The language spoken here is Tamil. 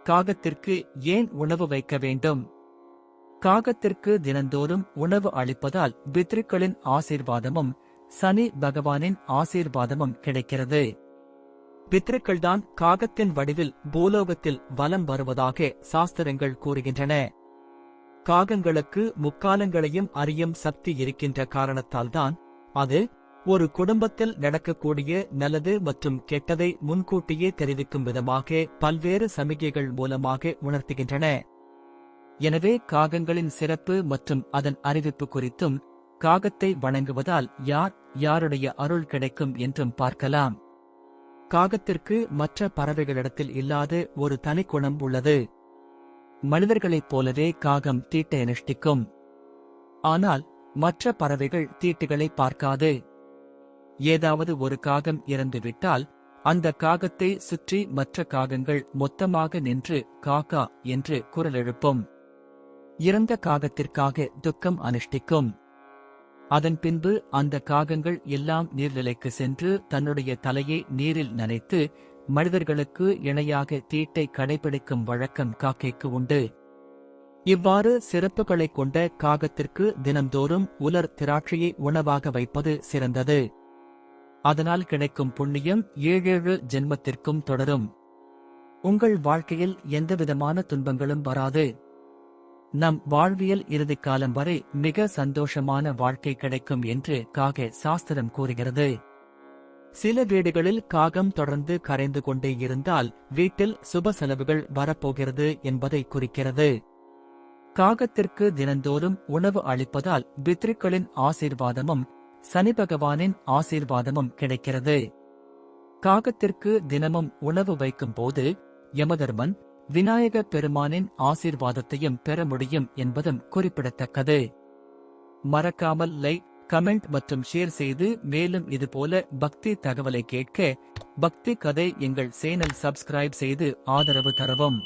காகத்திற்கு ஏன் உணவு வைக்க வேண்டும்? காகத்திற்கு தினந்தோறும் உணவு அளிப்பதால் பித்ருக்களின் ஆசீர்வாதமும் சனி பகவானின் ஆசீர்வாதமும் கிடைக்கிறது. பித்ருக்கள்தான் காகத்தின் வடிவில் பூலோகத்தில் வலம் வருவதாக சாஸ்திரங்கள் கூறுகின்றன. காகங்களுக்கு முக்காலங்களையும் அறியும் சக்தி இருக்கின்ற காரணத்தால்தான் அது ஒரு குடும்பத்தில் நடக்கக்கூடிய நல்லது மற்றும் கெட்டதை முன்கூட்டியே தெரிவிக்கும் விதமாக பல்வேறு சமிகைகள் மூலமாக உணர்த்துகின்றன. எனவே காகங்களின் சிறப்பு மற்றும் அதன் அறிவிப்பு குறித்தும், காகத்தை வணங்குவதால் யாருடைய அருள் கிடைக்கும் என்றும் பார்க்கலாம். காகத்திற்கு மற்ற பறவைகளிடத்தில் இல்லாத ஒரு தனிக்குணம் உள்ளது. மனிதர்களைப் போலவே காகம் தீட்டை அனுஷ்டிக்கும். ஆனால் மற்ற பறவைகள் தீட்டுகளை பார்க்காது. ஏதாவது ஒரு காகம் இறந்துவிட்டால் அந்த காகத்தை சுற்றி மற்ற காகங்கள் மொத்தமாக நின்று காக்கா என்று குரல் எழுப்பும். இறந்த காகத்திற்காக துக்கம் அனுஷ்டிக்கும். அதன் பின்பு அந்த காகங்கள் எல்லாம் நீர்நிலைக்கு சென்று தன்னுடைய தலையை நீரில் நனைத்து மனிதர்களுக்கு இணையாக தீட்டை கடைபிடிக்கும் வழக்கம் காக்கைக்கு உண்டு. இவ்வாறு சிறப்புகளைக் கொண்ட காகத்திற்கு தினந்தோறும் உலர் திராட்சையை உணவாக வைப்பது சிறந்தது. அதனால் கிடைக்கும் புண்ணியம் 7 ஜென்மத்திற்கும் தொடரும். உங்கள் வாழ்க்கையில் எந்தவிதமான துன்பங்களும் வராது. நம் வாழ்வியல் இறுதிக் காலம் வரை மிக சந்தோஷமான வாழ்க்கை கிடைக்கும் என்று காக சாஸ்திரம் கூறுகிறது. சில வீடுகளில் காகம் தொடர்ந்து கரைந்து கொண்டே இருந்தால் வீட்டில் சுப செலவுகள் வரப்போகிறது என்பதை குறிக்கிறது. காகத்திற்கு தினந்தோறும் உணவு அளிப்பதால் பித்ருக்களின் ஆசீர்வாதமும் சனி பகவானின் ஆசீர்வாதமும் கிடைக்கிறது. காகத்திற்கு தினமும் உணவு வைக்கும் போது யமதர்மன், விநாயக பெருமானின் ஆசீர்வாதத்தையும் பெற முடியும் என்பதும் குறிப்பிடத்தக்கது. மறக்காமல் லைக், கமெண்ட் மற்றும் ஷேர் செய்து மேலும் இதுபோல பக்தி தகவலை கேட்க பக்தி கதை எங்கள் சேனல் சப்ஸ்கிரைப் செய்து ஆதரவு தரவும்.